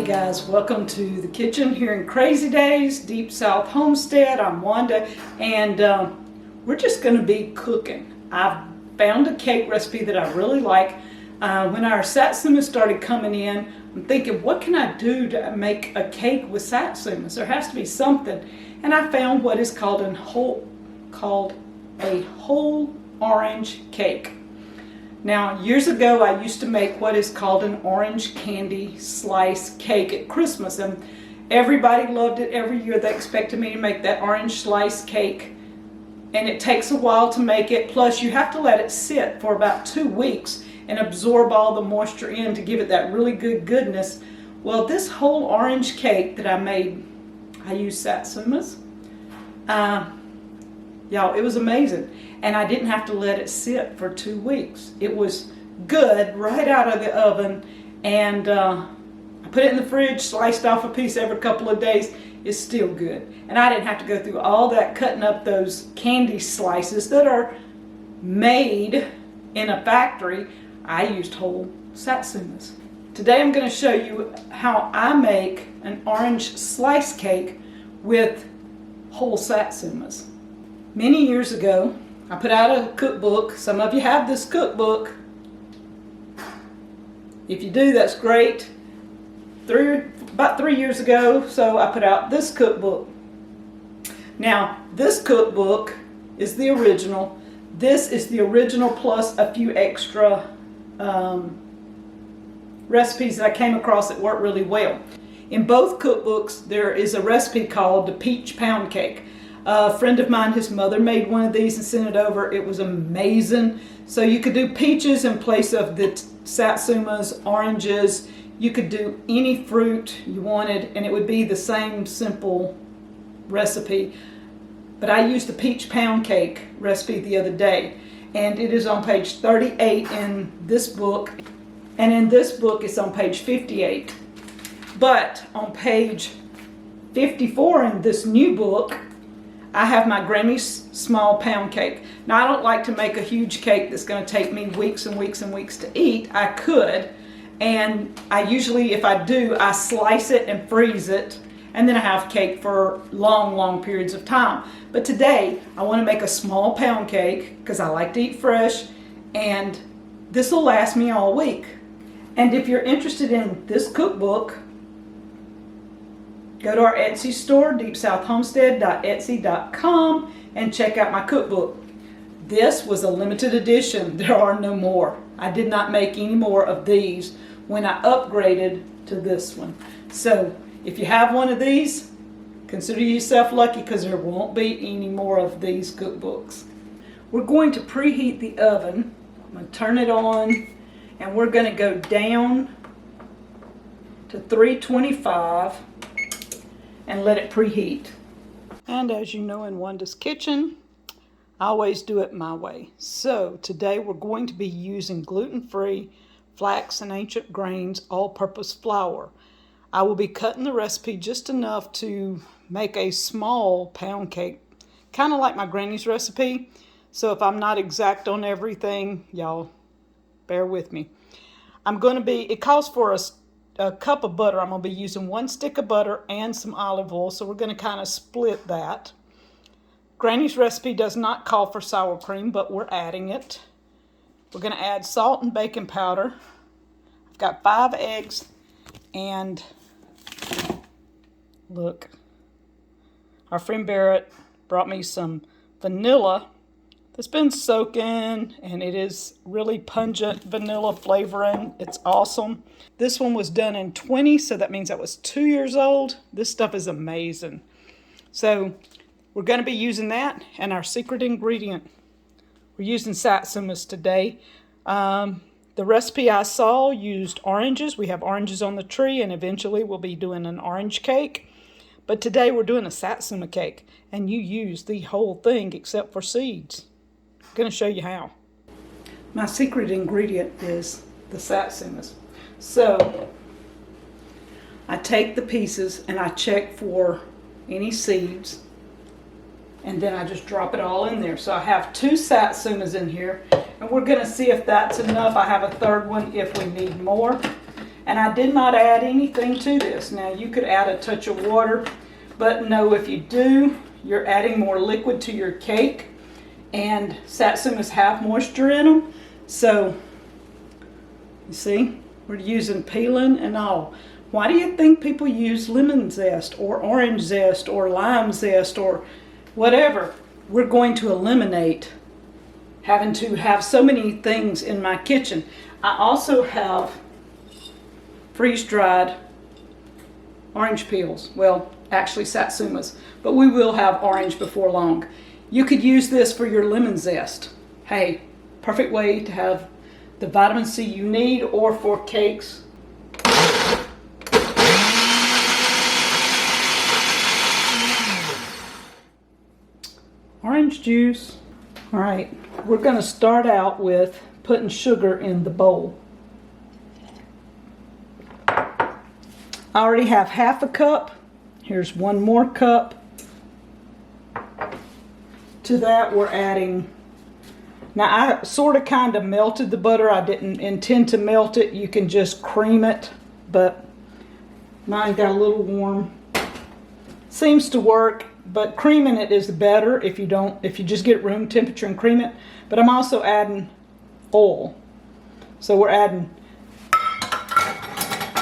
guys, welcome to the kitchen here in Crazy Days, Deepsouth Homestead. I'm Wanda, and we're just going to be cooking. I've found a cake recipe that I really like. When our Satsumas started coming in, I'm thinking, what can I do to make a cake with Satsumas? There has to be something. And I found what is called a whole orange cake. Now, years ago, I used to make what is called an orange candy slice cake at Christmas, and everybody loved it. Every year they expected me to make that orange slice cake, and it takes a while to make it. Plus, you have to let it sit for about 2 weeks and absorb all the moisture in to give it that really good goodness. Well, this whole orange cake that I made, I used Satsumas. Y'all, it was amazing. And I didn't have to let it sit for 2 weeks. It was good right out of the oven. And I put it in the fridge, sliced off a piece every couple of days. It's still good. And I didn't have to go through all that cutting up those candy slices that are made in a factory. I used whole Satsumas. Today I'm going to show you how I make an orange slice cake with whole Satsumas. Many years ago, I put out a cookbook. Some of you have this cookbook. If you do, that's great. About 3 years ago, so I put out this cookbook. Now, this cookbook is the original. This is the original plus a few extra recipes that I came across that work really well. In both cookbooks, there is a recipe called the peach pound cake. A friend of mine, his mother made one of these and sent it over. It was amazing. So you could do peaches in place of the Satsumas, oranges. You could do any fruit you wanted, and it would be the same simple recipe. But I used the peach pound cake recipe the other day, and it is on page 38 in this book, and in this book it's on page 58. But on page 54 in this new book, I have my Granny's small pound cake. Now, I don't like to make a huge cake that's going to take me weeks and weeks and weeks to eat. I could, and I usually, if I do, I slice it and freeze it, and then I have cake for long, long periods of time. But today, I want to make a small pound cake because I like to eat fresh, and this will last me all week. And if you're interested in this cookbook, go to our Etsy store, deepsouthhomestead.etsy.com, and check out my cookbook. This was a limited edition. There are no more. I did not make any more of these when I upgraded to this one. So if you have one of these, consider yourself lucky because there won't be any more of these cookbooks. We're going to preheat the oven. I'm going to turn it on, and we're going to go down to 325. And let it preheat. And as you know, in Wanda's kitchen, I always do it my way. So today we're going to be using gluten-free flax and ancient grains all-purpose flour. I will be cutting the recipe just enough to make a small pound cake, kind of like my granny's recipe. So if I'm not exact on everything, y'all bear with me. It calls for a cup of butter. I'm going to be using 1 stick of butter and some olive oil, so we're going to kind of split that. Granny's recipe does not call for sour cream, but we're adding it. We're going to add salt and baking powder. I've got 5 eggs, and look, our friend Barrett brought me some vanilla that's been soaking, and it is really pungent vanilla flavoring. It's awesome. This one was done in 20, so that means that was 2 years old. This stuff is amazing. So we're going to be using that, and our secret ingredient. We're using Satsumas today. The recipe I saw used oranges. We have oranges on the tree, and eventually we'll be doing an orange cake. But today we're doing a Satsuma cake, and you use the whole thing except for seeds. I'm going to show you how. My secret ingredient is the Satsumas. So I take the pieces and I check for any seeds, and then I just drop it all in there. So I have 2 Satsumas in here, and we're going to see if that's enough. I have a third one if we need more. And I did not add anything to this. Now you could add a touch of water, but no, if you do, you're adding more liquid to your cake, and Satsumas have moisture in them. So, you see, we're using peeling and all. Why do you think people use lemon zest or orange zest or lime zest or whatever? We're going to eliminate having to have so many things in my kitchen. I also have freeze-dried orange peels. Well, actually Satsumas, but we will have orange before long. You could use this for your lemon zest. Hey, perfect way to have the vitamin C you need, or for cakes. Orange juice. All right, we're going to start out with putting sugar in the bowl. I already have half a cup. Here's one more cup. To that we're adding, now I sort of kind of melted the butter. I didn't intend to melt it. You can just cream it, but mine got a little warm. Seems to work, but creaming it is better if you just get room temperature and cream it. But I'm also adding oil. So we're adding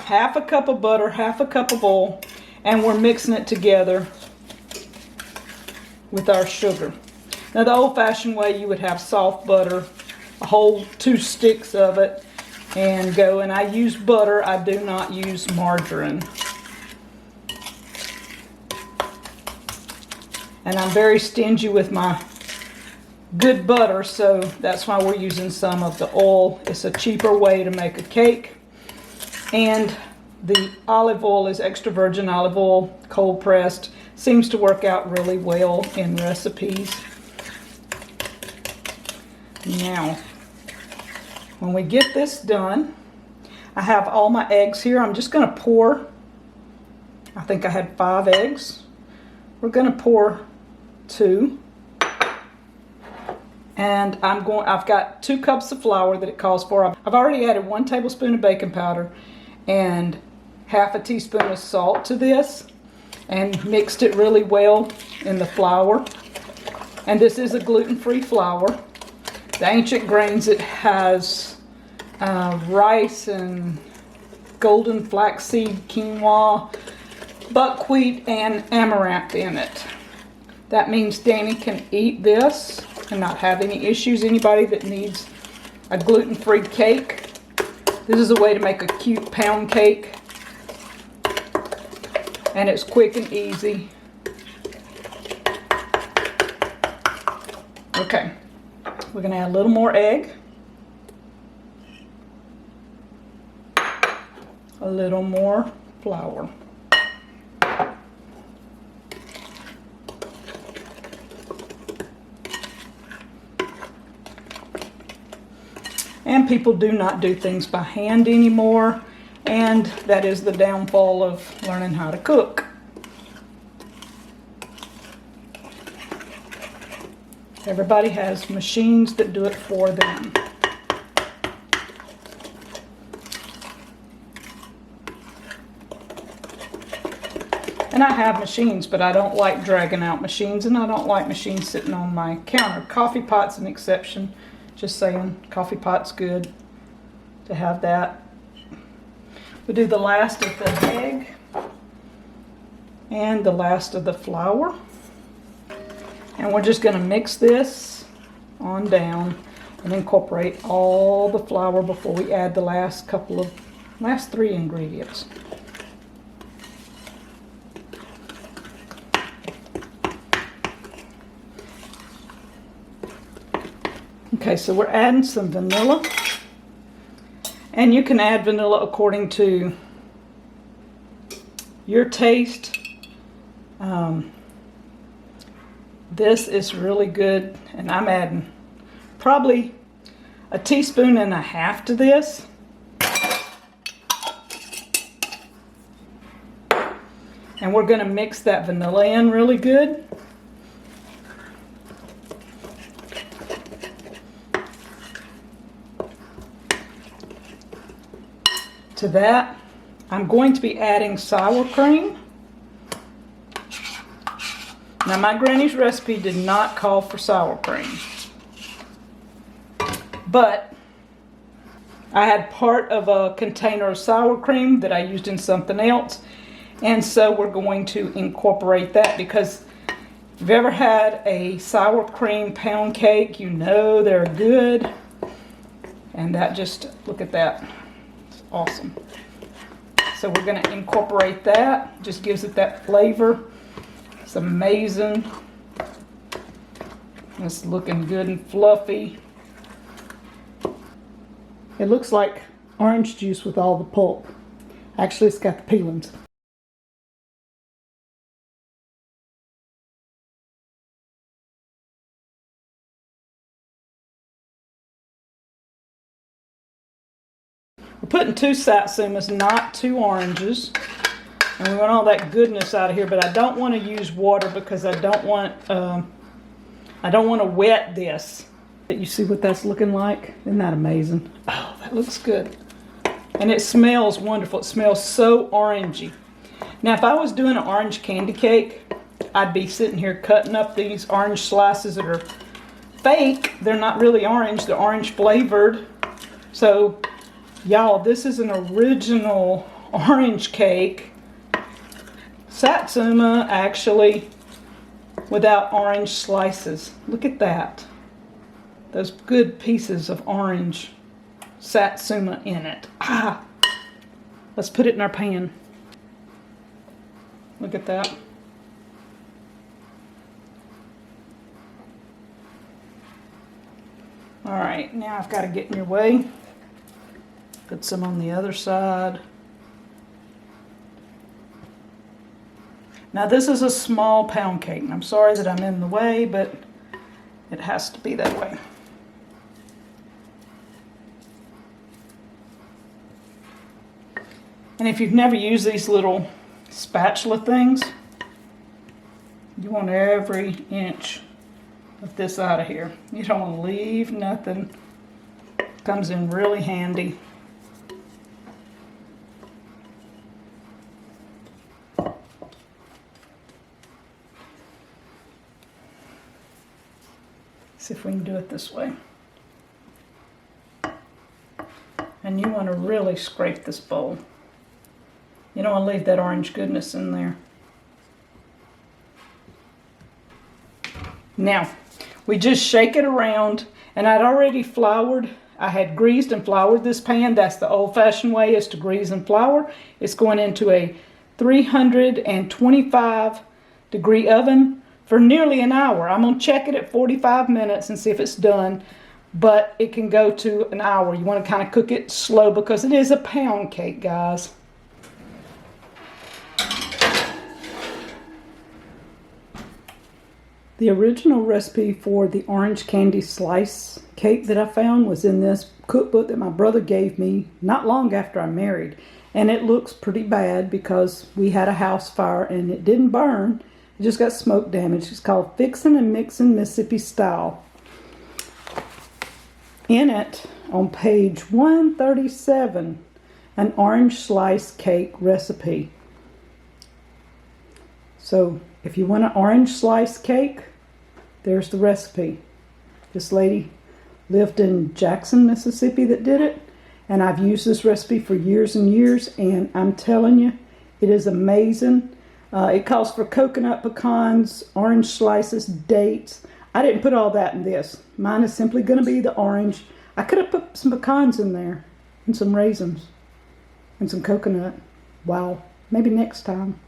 half a cup of butter, half a cup of oil, and we're mixing it together with our sugar. Now the old-fashioned way, you would have soft butter, a whole 2 sticks of it, and go. And I use butter. I do not use margarine. And I'm very stingy with my good butter, so that's why we're using some of the oil. It's a cheaper way to make a cake. And the olive oil is extra virgin olive oil, cold pressed. Seems to work out really well in recipes. Now, when we get this done, I have all my eggs here. I'm just going to pour, I think I had 5 eggs. We're going to pour 2. And I've got 2 cups of flour that it calls for. I've already added 1 tablespoon of baking powder and half a teaspoon of salt to this, and mixed it really well in the flour. And this is a gluten-free flour. The ancient grains, it has rice and golden flaxseed, quinoa, buckwheat, and amaranth in it. That means Danny can eat this and not have any issues. Anybody that needs a gluten-free cake, this is a way to make a cute pound cake. And it's quick and easy. Okay, we're going to add a little more egg. A little more flour. And people do not do things by hand anymore, and that is the downfall of learning how to cook. Everybody has machines that do it for them. And I have machines, but I don't like dragging out machines, and I don't like machines sitting on my counter. Coffee pot's an exception. Just saying, coffee pot's good to have that. We do the last of the egg and the last of the flour. And we're just going to mix this on down and incorporate all the flour before we add the last 3 ingredients. Okay, so we're adding some vanilla. And you can add vanilla according to your taste. This is really good, and I'm adding probably a teaspoon and a half to this. And we're going to mix that vanilla in really good. To that, I'm going to be adding sour cream. Now, my granny's recipe did not call for sour cream, but I had part of a container of sour cream that I used in something else, and so we're going to incorporate that, because if you've ever had a sour cream pound cake, you know they're good. And that just, look at that, it's awesome. So we're going to incorporate that, just gives it that flavor. It's amazing. It's looking good and fluffy. It looks like orange juice with all the pulp. Actually, it's got the peelings. We're putting 2 Satsumas, not 2 oranges. And we want all that goodness out of here, but I don't want to use water because I don't want to wet this. You see what that's looking like? Isn't that amazing? Oh, that looks good. And it smells wonderful. It smells so orangey. Now, if I was doing an orange candy cake, I'd be sitting here cutting up these orange slices that are fake. They're not really orange. They're orange flavored. So, y'all, this is an original orange cake. Satsuma, actually, without orange slices. Look at that. Those good pieces of orange Satsuma in it. Ah! Let's put it in our pan. Look at that. Alright, now I've got to get in your way. Put some on the other side. Now this is a small pound cake. I'm sorry that I'm in the way, but it has to be that way. And if you've never used these little spatula things, you want every inch of this out of here. You don't want to leave nothing. Comes in really handy. See if we can do it this way. And you want to really scrape this bowl. You don't want to leave that orange goodness in there. Now, we just shake it around, and I'd already floured. I had greased and floured this pan. That's the old-fashioned way, is to grease and flour. It's going into a 325 degree oven for nearly an hour. I'm going to check it at 45 minutes and see if it's done, but it can go to an hour. You want to kind of cook it slow because it is a pound cake, guys. The original recipe for the orange candy slice cake that I found was in this cookbook that my brother gave me not long after I married. And it looks pretty bad because we had a house fire and it didn't burn. It just got smoke damage. It's called Fixin' and Mixin' Mississippi Style. In it, on page 137, an orange slice cake recipe. So if you want an orange slice cake, there's the recipe. This lady lived in Jackson, Mississippi that did it. And I've used this recipe for years and years. And I'm telling you, it is amazing. It calls for coconut, pecans, orange slices, dates. I didn't put all that in this. Mine is simply going to be the orange. I could have put some pecans in there and some raisins and some coconut. Wow. Maybe next time.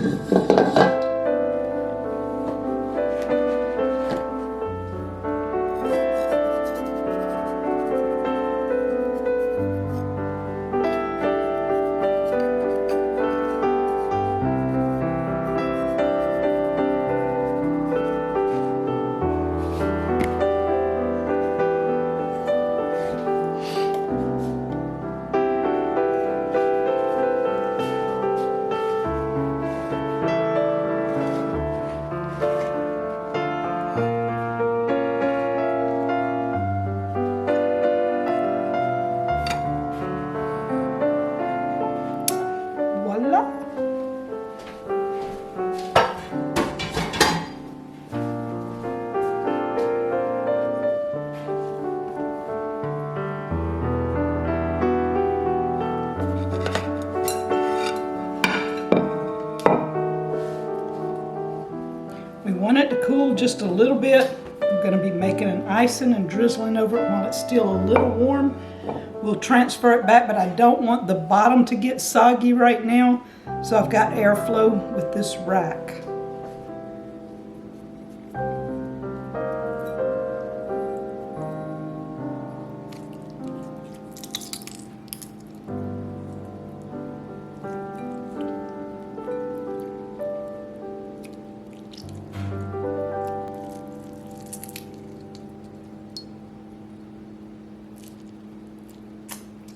We want it to cool just a little bit. I'm going to be making an icing and drizzling over it while it's still a little warm. We'll transfer it back, but I don't want the bottom to get soggy right now, so I've got airflow with this rack.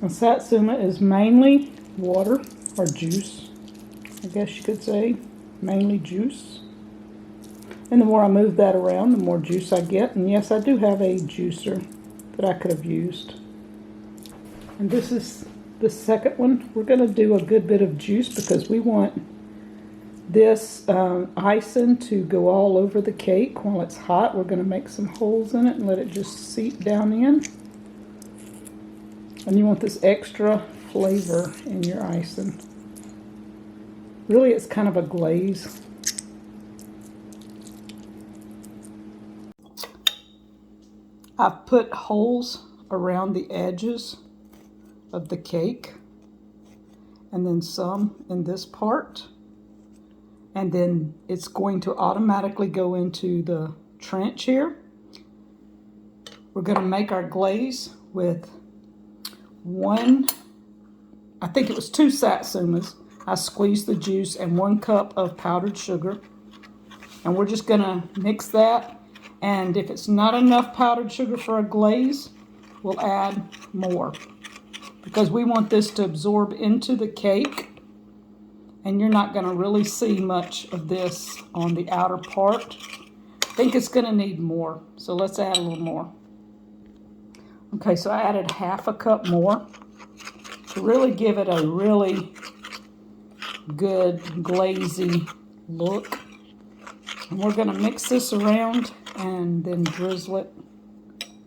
And Satsuma is mainly water or juice, I guess you could say, mainly juice. And the more I move that around, the more juice I get. And yes, I do have a juicer that I could have used. And this is the second one. We're going to do a good bit of juice because we want this icing to go all over the cake while it's hot. We're going to make some holes in it and let it just seep down in. And you want this extra flavor in your icing. Really, it's kind of a glaze. I've put holes around the edges of the cake, and then some in this part. And then it's going to automatically go into the trench here. We're going to make our glaze with I think it was 2 Satsumas. I squeezed the juice and 1 cup of powdered sugar. And we're just going to mix that. And if it's not enough powdered sugar for a glaze, we'll add more. Because we want this to absorb into the cake. And you're not going to really see much of this on the outer part. I think it's going to need more. So let's add a little more. Okay, so I added ½ a cup more to really give it a really good glazy look. And we're going to mix this around and then drizzle it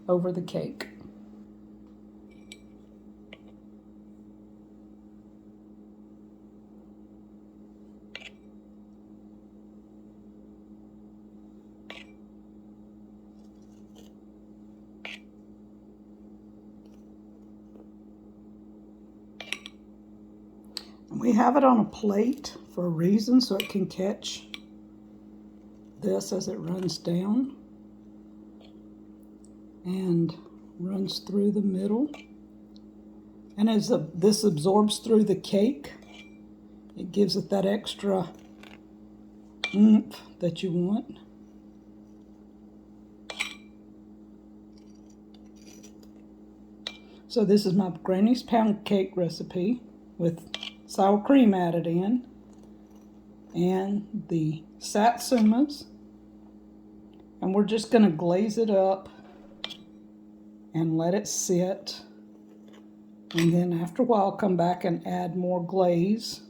over the cake. We have it on a plate for a reason, so it can catch this as it runs down and runs through the middle. And as this absorbs through the cake, it gives it that extra oomph that you want. So this is my Granny's pound cake recipe with sour cream added in, and the Satsumas, and we're just going to glaze it up and let it sit, and then after a while come back and add more glaze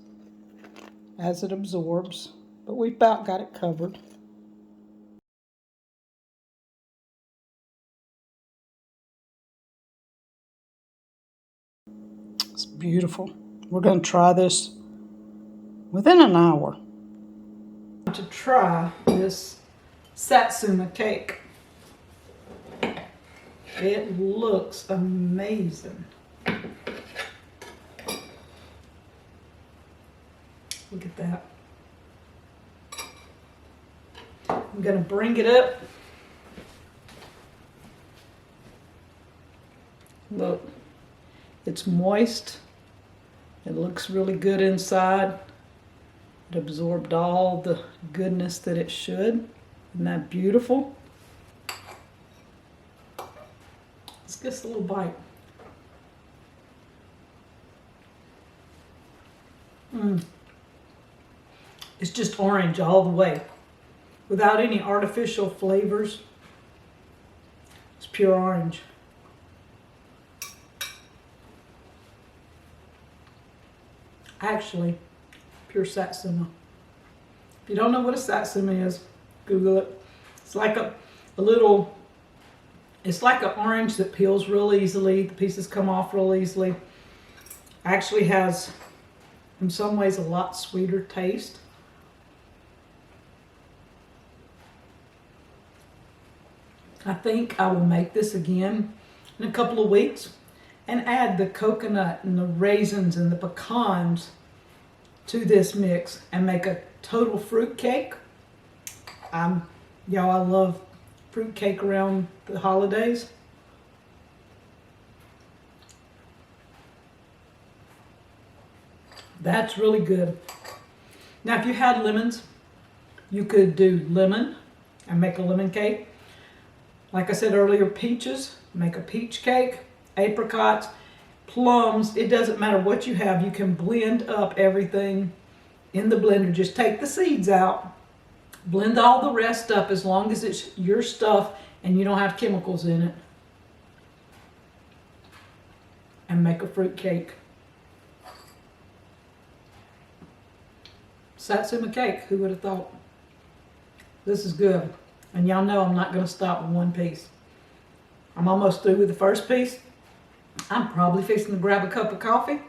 as it absorbs, but we've about got it covered. It's beautiful. We're going to try this within an hour. To try this Satsuma cake. It looks amazing. Look at that. I'm going to bring it up. Look, it's moist. It looks really good inside. It absorbed all the goodness that it should. Isn't that beautiful? Let's get a little bite. It's just orange all the way, without any artificial flavors. It's pure orange. Actually, pure Satsuma. If you don't know what a Satsuma is, Google it. It's like a little, it's like an orange that peels real easily. The pieces come off real easily. Actually has, in some ways, a lot sweeter taste. I think I will make this again in a couple of weeks and add the coconut and the raisins and the pecans to this mix and make a total fruit cake. Y'all, I love fruit cake around the holidays. That's really good. Now, if you had lemons, you could do lemon and make a lemon cake. Like I said earlier, peaches, make a peach cake, apricots, plums. It doesn't matter what you have. You can blend up everything in the blender. Just take the seeds out, blend all the rest up as long as it's your stuff and you don't have chemicals in it, and make a fruit cake. Satsuma cake, who would have thought? This is good. And y'all know I'm not going to stop with one piece. I'm almost through with the first piece. I'm probably fixing to grab a cup of coffee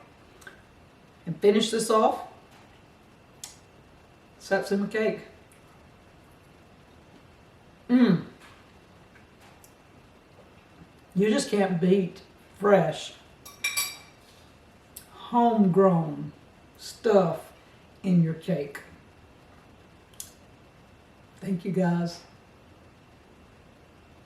and finish this off. Satsuma cake. You just can't beat fresh, homegrown stuff in your cake. Thank you guys.